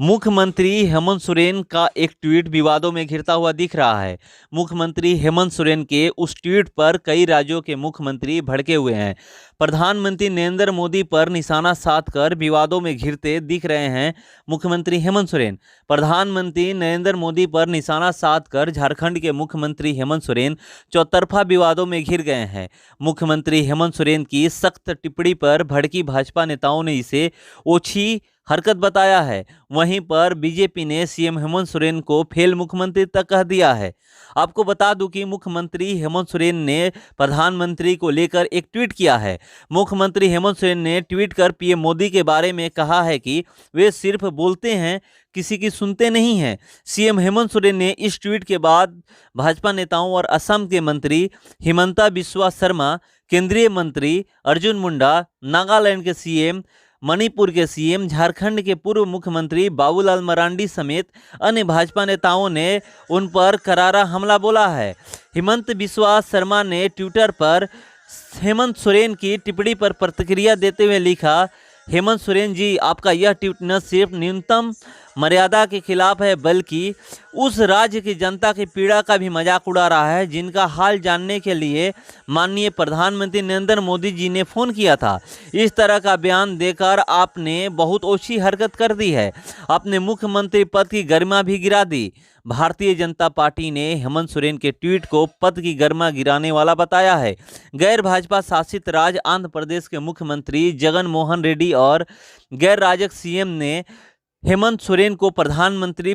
मुख्यमंत्री हेमंत सोरेन का एक ट्वीट विवादों में घिरता हुआ दिख रहा है। मुख्यमंत्री हेमंत सोरेन के उस ट्वीट पर कई राज्यों के मुख्यमंत्री भड़के हुए हैं। प्रधानमंत्री नरेंद्र मोदी पर निशाना साधकर विवादों में घिरते दिख रहे हैं मुख्यमंत्री हेमंत सोरेन। प्रधानमंत्री नरेंद्र मोदी पर निशाना साधकर झारखंड के मुख्यमंत्री हेमंत सोरेन चौतरफा विवादों में घिर गए हैं। मुख्यमंत्री हेमंत सोरेन की सख्त टिप्पणी पर भड़की भाजपा नेताओं ने इसे ओछी हरकत बताया है। वहीं पर बीजेपी ने सीएम हेमंत सोरेन को फेल मुख्यमंत्री तक कह दिया है। आपको बता दूं कि मुख्यमंत्री हेमंत सोरेन ने प्रधानमंत्री को लेकर एक ट्वीट किया है। मुख्यमंत्री हेमंत सोरेन ने ट्वीट कर पीएम मोदी के बारे में कहा है कि वे सिर्फ बोलते हैं, किसी की सुनते नहीं हैं। सीएम हेमंत सोरेन ने इस ट्वीट के बाद भाजपा नेताओं और असम के मंत्री हिमंता बिस्वा शर्मा, केंद्रीय मंत्री अर्जुन मुंडा, नागालैंड के सीएम, मणिपुर के सीएम, झारखंड के पूर्व मुख्यमंत्री बाबूलाल मरांडी समेत अन्य भाजपा नेताओं ने उन पर करारा हमला बोला है। हिमंत बिस्वा शर्मा ने ट्विटर पर हेमंत सोरेन की टिप्पणी पर प्रतिक्रिया देते हुए लिखा, हेमंत सोरेन जी, आपका यह ट्वीट न सिर्फ न्यूनतम मर्यादा के खिलाफ है बल्कि उस राज्य की जनता की पीड़ा का भी मजाक उड़ा रहा है जिनका हाल जानने के लिए माननीय प्रधानमंत्री नरेंद्र मोदी जी ने फ़ोन किया था। इस तरह का बयान देकर आपने बहुत ओछी हरकत कर दी है। आपने मुख्यमंत्री पद की गरिमा भी गिरा दी। भारतीय जनता पार्टी ने हेमंत सोरेन के ट्वीट को पद की गरिमा गिराने वाला बताया है। गैर भाजपा शासित राज्य आंध्र प्रदेश के मुख्यमंत्री जगन मोहन रेड्डी और गैर राजक सीएम ने हेमंत सोरेन को प्रधानमंत्री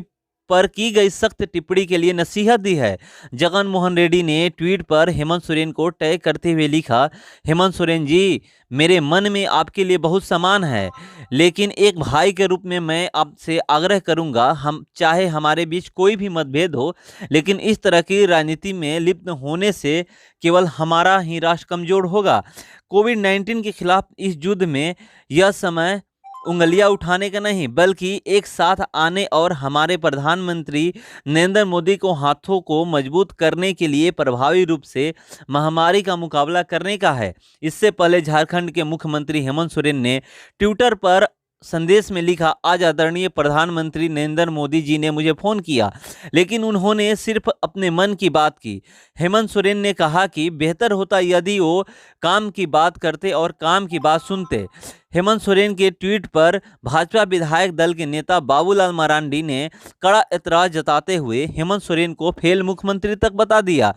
पर की गई सख्त टिप्पणी के लिए नसीहत दी है। जगन मोहन रेड्डी ने ट्वीट पर हेमंत सोरेन को टैग करते हुए लिखा, हेमंत सोरेन जी, मेरे मन में आपके लिए बहुत सम्मान है, लेकिन एक भाई के रूप में मैं आपसे आग्रह करूंगा, हम चाहे हमारे बीच कोई भी मतभेद हो, लेकिन इस तरह की राजनीति में लिप्त होने से केवल हमारा ही राष्ट्र कमजोर होगा। कोविड-19 के खिलाफ इस युद्ध में यह समय उंगलियां उठाने का नहीं बल्कि एक साथ आने और हमारे प्रधानमंत्री नरेंद्र मोदी को हाथों को मजबूत करने के लिए प्रभावी रूप से महामारी का मुकाबला करने का है। इससे पहले झारखंड के मुख्यमंत्री हेमंत सोरेन ने ट्विटर पर संदेश में लिखा, आज आदरणीय प्रधानमंत्री नरेंद्र मोदी जी ने मुझे फ़ोन किया, लेकिन उन्होंने सिर्फ अपने मन की बात की। हेमंत सोरेन ने कहा कि बेहतर होता यदि वो काम की बात करते और काम की बात सुनते। हेमंत सोरेन के ट्वीट पर भाजपा विधायक दल के नेता बाबूलाल मरांडी ने कड़ा एतराज जताते हुए हेमंत सोरेन को फेल मुख्यमंत्री तक बता दिया।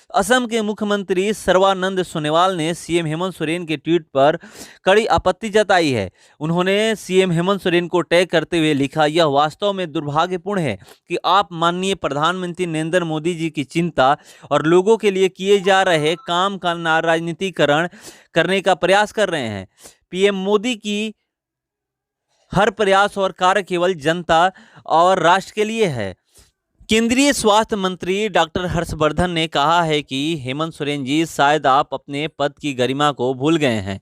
असम के मुख्यमंत्री सर्बानंद सोनोवाल ने सीएम हेमंत सोरेन के ट्वीट पर कड़ी आपत्ति जताई है। उन्होंने सीएम हेमंत सोरेन को टैग करते हुए लिखा, यह वास्तव में दुर्भाग्यपूर्ण है कि आप माननीय प्रधानमंत्री नरेंद्र मोदी जी की चिंता और लोगों के लिए किए जा रहे काम का राजनीतिकरण करने का प्रयास कर रहे हैं। पीएम मोदी की हर प्रयास और कार्य केवल जनता और राष्ट्र के लिए है। केंद्रीय स्वास्थ्य मंत्री डॉक्टर हर्षवर्धन ने कहा है कि हेमंत सोरेन जी, शायद आप अपने पद की गरिमा को भूल गए हैं।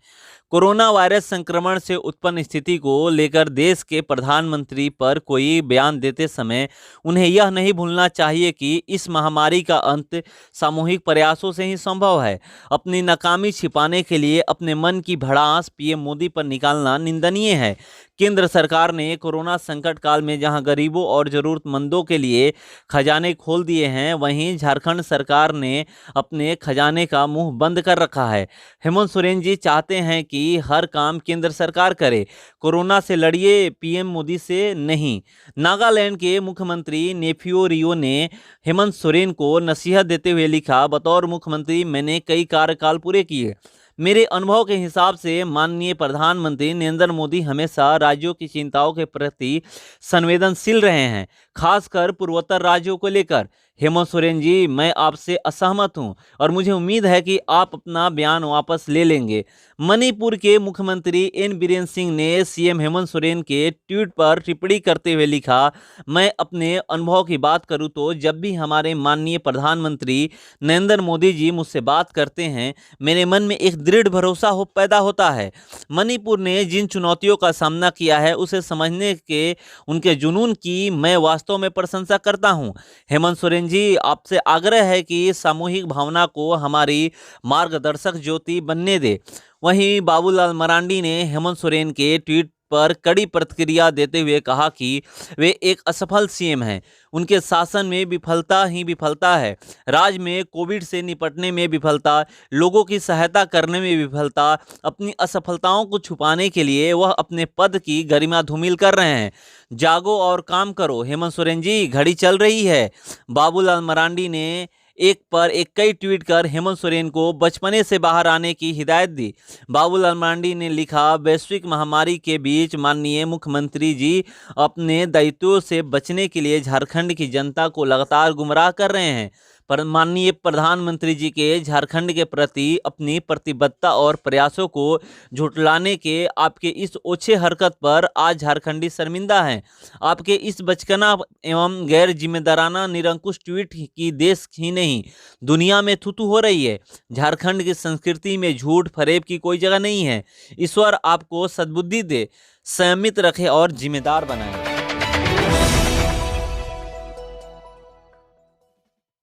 कोरोना वायरस संक्रमण से उत्पन्न स्थिति को लेकर देश के प्रधानमंत्री पर कोई बयान देते समय उन्हें यह नहीं भूलना चाहिए कि इस महामारी का अंत सामूहिक प्रयासों से ही संभव है। अपनी नाकामी छिपाने के लिए अपने मन की भड़ास पीएम मोदी पर निकालना निंदनीय है। केंद्र सरकार ने कोरोना संकट काल में जहां गरीबों और जरूरतमंदों के लिए खजाने खोल दिए हैं, वहीं झारखंड सरकार ने अपने खजाने का मुंह बंद कर रखा है। हेमंत सोरेन जी चाहते हैं कि हर काम केंद्र सरकार करे, कोरोना से लड़िए, पीएम मोदी से नहीं। नागालैंड के मुख्यमंत्री नेफ्यू रियो ने हेमंत सोरेन को नसीहत देते हुए लिखा, बतौर मुख्यमंत्री मैंने कई कार्यकाल पूरे किए। मेरे अनुभव के हिसाब से माननीय प्रधानमंत्री नरेंद्र मोदी हमेशा राज्यों की चिंताओं के प्रति संवेदनशील रहे हैं, खासकर पूर्वोत्तर राज्यों को लेकर। हेमंत सोरेन जी, मैं आपसे असहमत हूं और मुझे उम्मीद है कि आप अपना बयान वापस ले लेंगे। मणिपुर के मुख्यमंत्री एन बीरेन सिंह ने सीएम हेमंत सोरेन के ट्वीट पर टिप्पणी करते हुए लिखा, मैं अपने अनुभव की बात करूं तो जब भी हमारे माननीय प्रधानमंत्री नरेंद्र मोदी जी मुझसे बात करते हैं, मेरे मन में एक दृढ़ भरोसा पैदा होता है। मणिपुर ने जिन चुनौतियों का सामना किया है उसे समझने के उनके जुनून की मैं वास्तव में प्रशंसा करता हूं। हेमंत सोरेन जी, आपसे आग्रह है कि सामूहिक भावना को हमारी मार्गदर्शक ज्योति बनने दे। वहीं बाबूलाल मरांडी ने हेमंत सोरेन के ट्वीट पर कड़ी प्रतिक्रिया देते हुए कहा कि वे एक असफल सीएम हैं। उनके शासन में विफलता ही विफलता है। राज्य में कोविड से निपटने में विफलता, लोगों की सहायता करने में विफलता, अपनी असफलताओं को छुपाने के लिए वह अपने पद की गरिमा धूमिल कर रहे हैं। जागो और काम करो हेमंत सोरेन जी, घड़ी चल रही है। बाबूलाल मरांडी ने एक पर एक कई ट्वीट कर हेमंत सोरेन को बचपने से बाहर आने की हिदायत दी। बाबूलाल मरांडी ने लिखा, वैश्विक महामारी के बीच माननीय मुख्यमंत्री जी अपने दायित्वों से बचने के लिए झारखंड की जनता को लगातार गुमराह कर रहे हैं। पर माननीय प्रधानमंत्री जी के झारखंड के प्रति अपनी प्रतिबद्धता और प्रयासों को झुठलाने के आपके इस ओछे हरकत पर आज झारखंडी शर्मिंदा हैं। आपके इस बचकाना एवं गैर जिम्मेदाराना निरंकुश ट्वीट की देश ही नहीं दुनिया में थू-थू हो रही है। झारखंड की संस्कृति में झूठ फरेब की कोई जगह नहीं है। ईश्वर आपको सद्बुद्धि दे, संयमित रखे और जिम्मेदार बनाए।